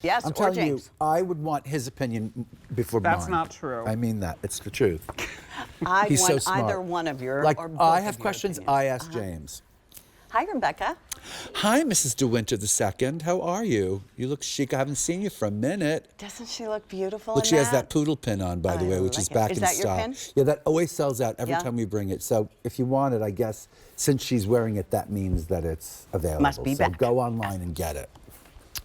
Yes, I'm or telling James. you, I would want his opinion before mine. That's not true. I mean that. It's the truth. I He's want so smart. either one of your Like, or both I of have your questions, opinions. I ask James. Hi, Rebecca. Hi, Mrs. DeWinter II. How are you? You look chic. I haven't seen you for a minute. Doesn't she look beautiful Look, in she has that poodle pin on, by the way, which like is it. back Is in that your style. pin? Yeah, that always sells out every Yeah. time we bring it. So if you want it, I guess, since she's wearing it, that means that it's available. Must be so back. go online and get it.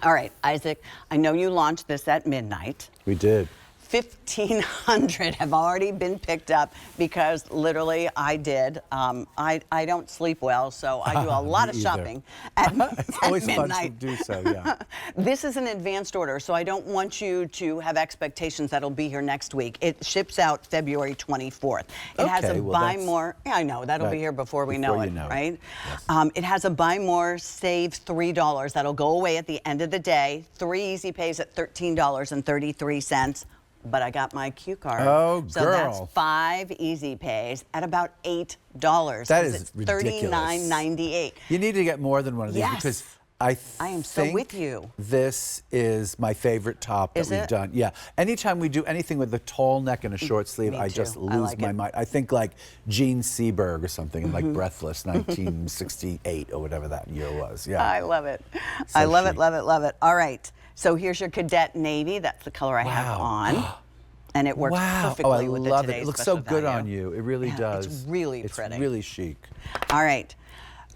All right, Isaac, I know you launched this at midnight. We did. 1,500 have already been picked up because literally I did. I don't sleep well, so I do a lot of Me either. shopping at, It's at always midnight. fun to do so, yeah. This is an advanced order, so I don't want you to have expectations that'll be here next week. It ships out February 24th. It has Okay, a well, buy that's- more. Yeah, I know that'll be Right. here before we Before know you it, know it. right? Yes. It has a buy more, save $3. That'll go away at the end of the day. 3 easy pays at $13.33. But I got my Q card. Oh, so girl. that's 5 easy pays at about $8. That 'cause is it's ridiculous. $39.98. You need to get more than one of these Yes. because I am so think with you. This is my favorite top that Is we've it? done. Yeah. Anytime we do anything with a tall neck and a short sleeve, Me I too. just I lose like my it. mind. I think like Gene Seberg or something, like Mm-hmm. Breathless, 1968 or whatever that year was. Yeah. I love it. So I love it, chic. love it, love it. All right. So here's your cadet navy. That's the color I have Wow. on. And it works Wow. perfectly Oh, I with love the it. today's It looks so special good value. on you. It really Yeah, does. It's really It's pretty. really chic. All right.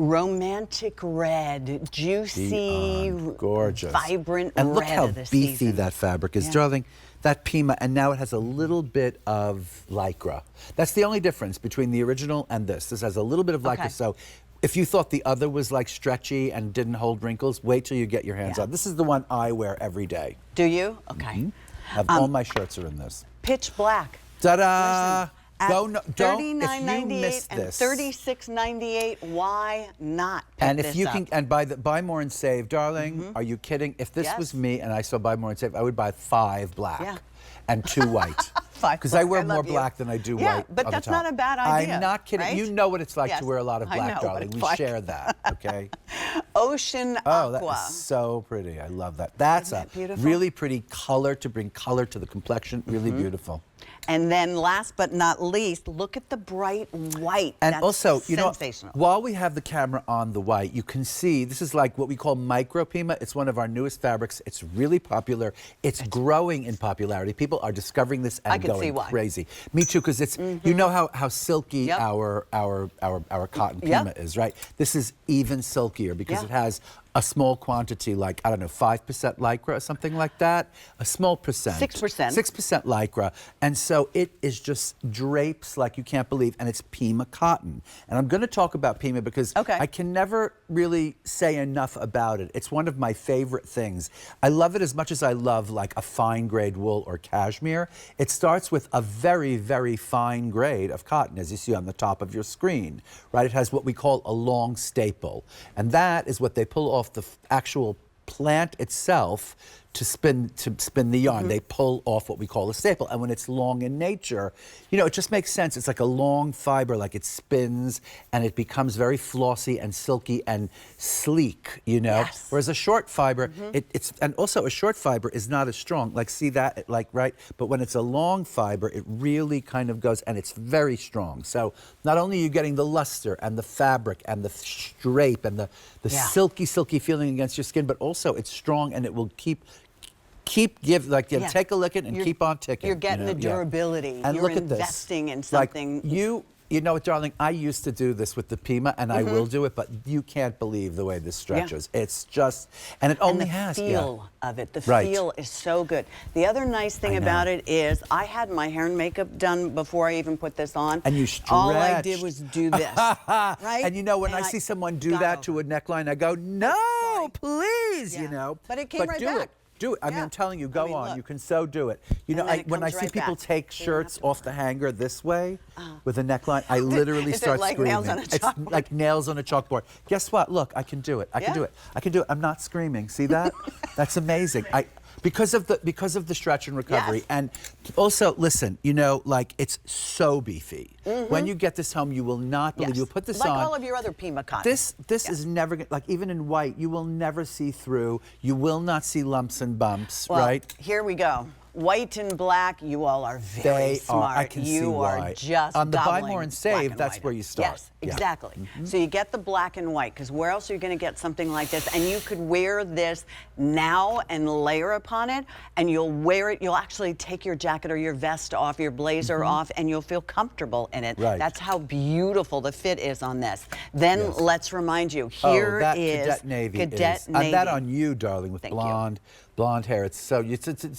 Romantic red, juicy, Gorgeous. vibrant and look red how of the beefy season. that fabric is, Yeah. darling. That Pima, and now it has a little bit of Lycra. That's the only difference between the original and this. This has a little bit of Lycra, Okay. so if you thought the other was like stretchy and didn't hold wrinkles, wait till you get your hands Yeah. on. This is the one I wear every day. Do you? Okay. All my shirts are in this. Pitch black. Ta-da! Listen, at Don't if you $39.98 missed and this. $36.98. Why not pick And if this you up? can, and buy more and save, darling. Are you kidding? If this Yes. was me and I saw buy more and save, I would buy 5 black Yeah. and 2 white. 5 Because I black. wear I more love you. black than I do Yeah, white. but on the that's top. not a bad idea, I'm not kidding. right? You know what it's like Yes, to wear a lot of I black, know what darling. it's We like. share that, okay? Ocean Oh, aqua. that is so pretty. I love that. That's Isn't a that beautiful? really pretty color to bring color to the complexion. Really beautiful. And then last but not least, look at the bright white. And That's also, you know, sensational. while we have the camera on the white, you can see this is like what we call micro Pima. It's one of our newest fabrics. It's really popular. It's growing in popularity. People are discovering this and I can see going why. crazy. Me too, because it's you know how silky Yep. our cotton Yep. Pima is, right? This is even silkier because Yeah. it has a small quantity, like, I don't know, 5% Lycra or something like that. A small percent. 6%. 6% Lycra. And so it is just drapes like you can't believe. And it's Pima cotton. And I'm going to talk about Pima because Okay. I can never really say enough about it. It's one of my favorite things. I love it as much as I love like a fine grade wool or cashmere. It starts with a very, very fine grade of cotton, as you see on the top of your screen, right? It has what we call a long staple. And that is what they pull off the actual plant itself to spin the yarn. They pull off what we call a staple. And when it's long in nature, you know, it just makes sense. It's like a long fiber, like it spins and it becomes very flossy and silky and sleek, you know? Yes. Whereas a short fiber, and also a short fiber is not as strong. Like, see that, like, right? But when it's a long fiber, it really kind of goes, and it's very strong. So not only are you getting the luster and the fabric and the drape and the Yeah. silky feeling against your skin, but also it's strong and it will keep Yeah. take a look at it and You're- keep on ticking. you're getting you know? the Yeah. durability. And You're look at this. investing in Like, something. you know what, darling? I used to do this with the Pima, and I will do it, but you can't believe the way this stretches. It's just, and it only and the has feel of it. The Right. feel is so good. The other nice thing I know. about it is I had my hair and makeup done before I even put this on. And you All I stretched. did was do this, right? And you know, when And I see someone do got that over to a neckline, I go, no, Sorry. please, Yeah. you know. But it came right do back. it. Do it. I mean, Yeah. I'm telling you, go I mean, on. look. You can so do it. You know, And then it when I comes see right people back. take So you don't have shirts to off the hanger this way with a neckline, I literally Is it start like screaming. nails on a It's chalkboard? like nails on a chalkboard. Guess what? Look, I can do it. I can Yeah. do it. I can do it. I'm not screaming. See that? That's amazing. because of the stretch and recovery. Yes. And also, listen, you know, like it's so beefy. When you get this home, you will not believe. You'll put this like on. all of your other Pima cotton. This is never like, even in white, you will never see through. You will not see lumps and bumps, well, right? Here we go. White and black, you all are very smart. I can you see are why. just On the buy gobbling more and black save, and that's white. where you start. Yes, Yeah. exactly. So you get the black and white, because where else are you going to get something like this? And you could wear this now and layer upon it, and you'll wear it. You'll actually take your jacket or your vest off, your blazer off, and you'll feel comfortable in it. Right. That's how beautiful the fit is on this. Then let's remind you, here that is Cadet Navy Cadet is. Navy. And that on you, darling, with Thank you. blonde hair. It's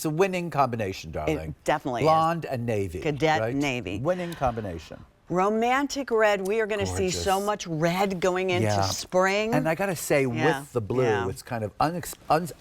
a winning combination, darling. It definitely blonde and navy. Cadet right? Navy. Winning combination. Romantic red. We are going to see Gorgeous. so much red going into spring. And I got to say, with the blue, it's kind of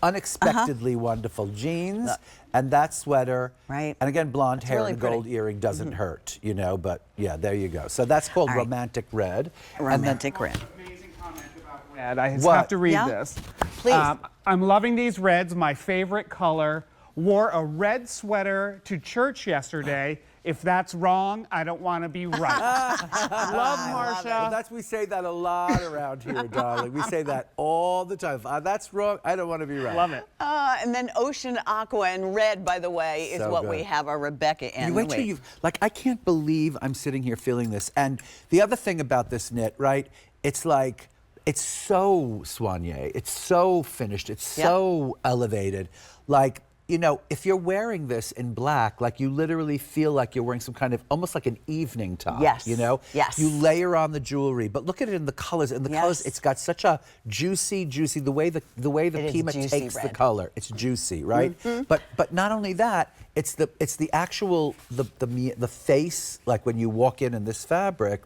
unexpectedly wonderful. Jeans and that sweater. Right. And again, blonde hair really and a gold pretty. earring doesn't hurt, you know, but yeah, there you go. So that's called romantic red. Romantic red. Amazing comment about red. I just What? have to read Yeah? this. Please. I'm loving these reds, my favorite color. Wore a red sweater to church yesterday. If that's wrong, I don't want to be right. Love, Marsha. We say that a lot around here, darling. We say that all the time. If that's wrong, I don't want to be right. Love it. And then ocean aqua and red, by the way, is So what good. we have our Rebecca in. You wait till you like. I can't believe I'm sitting here feeling this. And the other thing about this knit, right? It's like it's so soigné. It's so finished. It's so elevated. Like, you know, if you're wearing this in black, like you literally feel like you're wearing some kind of almost like an evening top. Yes. You know. Yes. You layer on the jewelry, but look at it in the colors. In the colors, it's got such a juicy. The way the It is Pima juicy takes the red. color, it's juicy, right? But not only that, it's the actual the face. Like when you walk in this fabric,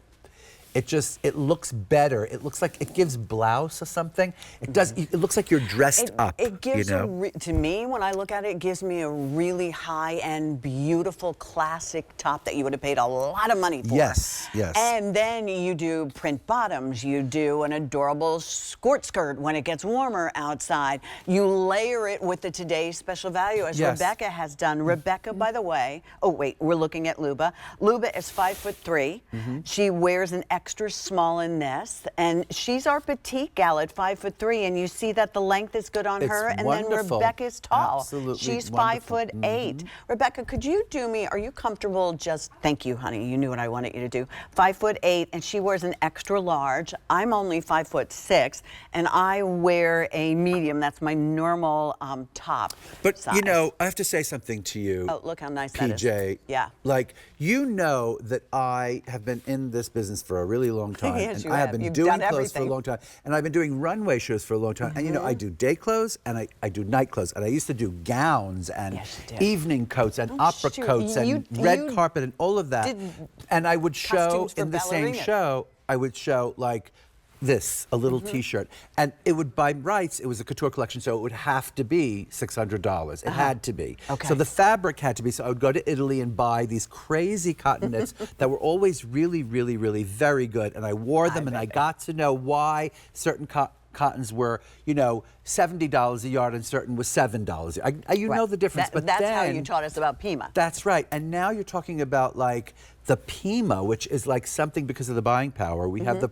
it looks better. It looks like it gives blouse or something. It does. It looks like you're dressed up. It gives you know? to me, when I look at it, it gives me a really high-end, beautiful, classic top that you would have paid a lot of money for. Yes, yes. And then you do print bottoms. You do an adorable skirt when it gets warmer outside. You layer it with the today's special value, as Yes. Rebecca has done. Rebecca, by the way, oh wait, we're looking at Luba. Luba is 5'3". She wears an extra small in this, and she's our petite gal at 5'3", and you see that the length is good on It's her, and wonderful. then Rebecca's tall. Absolutely She's wonderful. 5'8". Rebecca, could you do me, are you comfortable thank you, honey, you knew what I wanted you to do. 5'8", and she wears an extra large. I'm only 5'6", and I wear a medium. That's my normal top But size. you know, I have to say something to you. Oh, look how nice that is. PJ. Yeah. Like, you know that I have been in this business for a really long time. Yes, and you I have have. been You've doing done clothes for a everything. long time. And I've been doing runway shows for a long time. And you know, I do day clothes and I do night clothes. And I used to do gowns and Yes, you did. evening coats and Oh, opera shoot. coats and You red carpet and all of that. did And I would show costumes for in the same ballerinas. show, I would show like this, a little Mm-hmm. T-shirt, and it would, by rights, it was a couture collection, so it would have to be $600. It had to be. Okay. So the fabric had to be. So I would go to Italy and buy these crazy cotton knits that were always really, really, really very good, and I wore them, and I got to know why certain cottons were, you know, $70 a yard, and certain was $7. You know the difference. But that's how then, you taught us about Pima. that's right. And now you're talking about like the Pima, which is like something because of the buying power. We have the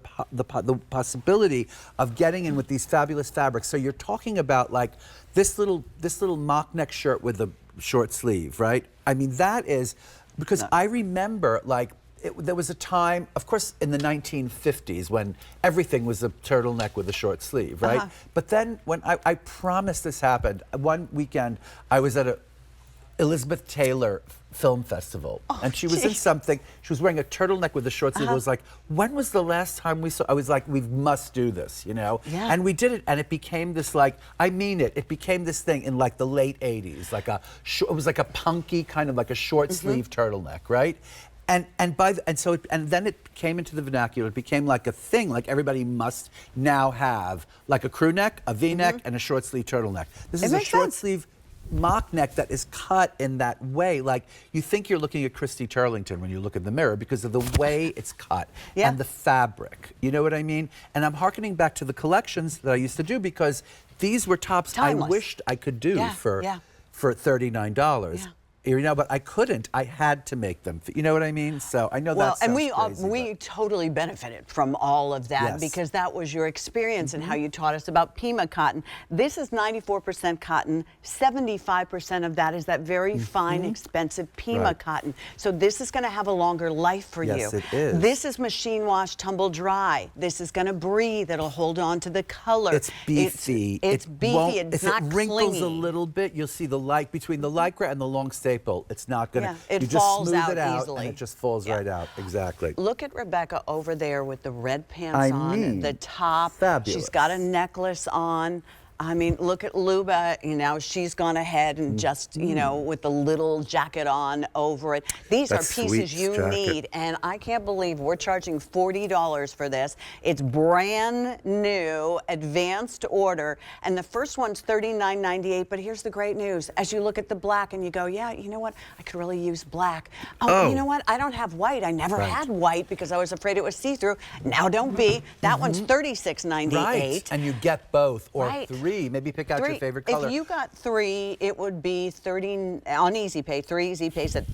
possibility of getting in with these fabulous fabrics. So you're talking about like this little mock neck shirt with the short sleeve, right? I mean, that is because I remember like there was a time, of course, in the 1950s when everything was a turtleneck with a short sleeve, right? But then when I promise this happened, one weekend I was at a Elizabeth Taylor film festival, and she was in something. She was wearing a turtleneck with a short sleeve. It was like, when was the last time we saw? I was like, we must do this, you know. Yeah. And we did it, and it became this like, I mean it. It became this thing in like the late '80s, like it was like a punky kind of like a short sleeve turtleneck, right? And then it came into the vernacular. It became like a thing, like everybody must now have like a crew neck, a V-neck, and a short sleeve turtleneck. This is a makes short sense. sleeve mock neck that is cut in that way. Like you think you're looking at Christy Turlington when you look in the mirror because of the way it's cut and the fabric. You know what I mean? And I'm hearkening back to the collections that I used to do because these were tops Timeless. I wished I could do for $39. Yeah. You know, but I couldn't. I had to make them. You know what I mean? So I know Well, that and sounds crazy, we totally benefited from all of that Yes. because that was your experience and how you taught us about Pima cotton. This is 94% cotton. 75% of that is that very fine, expensive Pima Right. cotton. So this is going to have a longer life for you. Yes, it is. This is machine wash, tumble dry. This is going to breathe. It'll hold on to the color. It's beefy. It's It beefy. won't- It's if not it wrinkles clingy. a little bit, you'll see the light between the Lycra and the long staple. It's not gonna. Yeah, it you just falls smooth out it out easily. and it just falls Yeah. right out. Exactly. Look at Rebecca over there with the red pants I on, mean, the top. fabulous. She's got a necklace on. I mean, look at Luba, you know, she's gone ahead and just, you know, with the little jacket on over it. These That are pieces sweet you jacket. need, and I can't believe we're charging $40 for this. It's brand new, advanced order, and the first one's $39.98, but here's the great news. As you look at the black and you go, yeah, you know what, I could really use black. Oh, you know what, I don't have white. I never Right. had white because I was afraid it was see-through. Now don't be. That one's $36.98. Right. And you get both or Right. three. Maybe pick out your favorite color. If you got 3, it would be 30 on Easy Pay. 3 Easy Pays at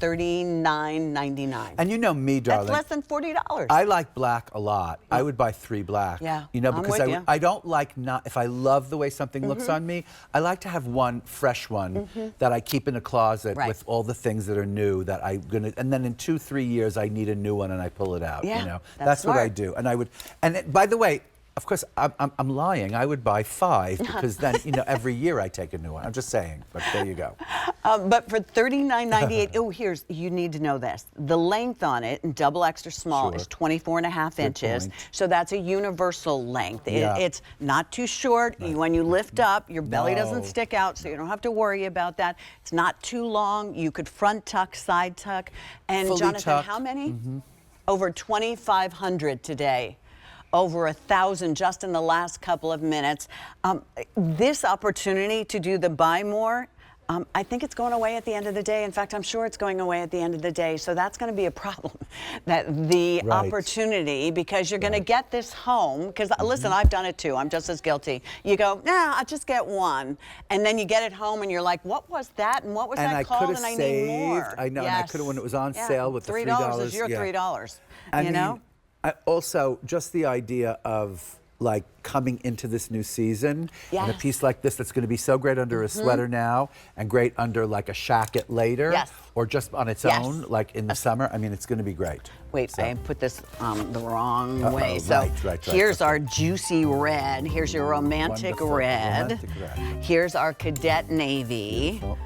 $39.99. And you know me, darling. That's less than $40. I like black a lot. I would buy 3 black. Yeah, You know, I'm because with ya. I don't like not, if I love the way something looks on me, I like to have one fresh one that I keep in a closet Right. with all the things that are new that I'm gonna, and then in 2-3 years I need a new one and I pull it out. Yeah, You know, that's what I smart. do. And I would, and by the way, of course, I'm lying. I would buy 5 because then, you know, every year I take a new one. I'm just saying, but there you go. But for $39.98, oh, you need to know this. The length on it in double extra small Sure. is 24.5 inches. point. So that's a universal length. Yeah. It's not too short. When you lift up, your belly doesn't No. stick out, so you don't have to worry about that. It's not too long. You could front tuck, side tuck. And Fully Jonathan, tucked. how many? Over 2,500 today. Over 1,000 just in the last couple of minutes. This opportunity to do the buy more, I think it's going away at the end of the day. In fact, I'm sure it's going away at the end of the day. So that's going to be a problem, that the Right. opportunity, because you're going to get this home. Because listen, I've done it too. I'm just as guilty. You go, nah, I'll just get one. And then you get it home and you're like, what was that? And what was And that I called? could And have I saved. need more. I know, and I could have when it was on Yeah, sale with the $3. is your yeah. $3. I you mean, know? Also, just the idea of like coming into this new season and a Yes. piece like this that's going to be so great under a sweater now and great under like a shacket later Yes. or just on its Yes. own like in the summer. I mean, it's going to be great. Wait, So- I put this the wrong Uh-oh, way. So right, here's okay. our juicy red. Here's your romantic Wonderful, red. romantic red. Here's our cadet navy. Beautiful.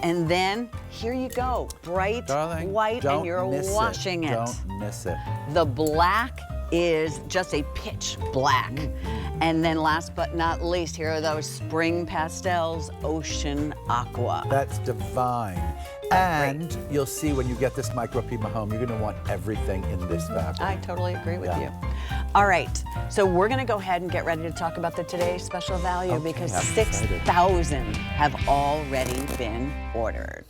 And then here you go, bright Darling, white, don't and you're miss washing it. Don't miss it. The black is just a pitch black. And then last but not least, here are those spring pastels, ocean aqua. That's divine. And you'll see when you get this micro Pima home, you're going to want everything in this fabric. I totally agree with Yeah. you. All right, so we're going to go ahead and get ready to talk about the today's special value Okay, because I'm excited. 6,000 have already been ordered.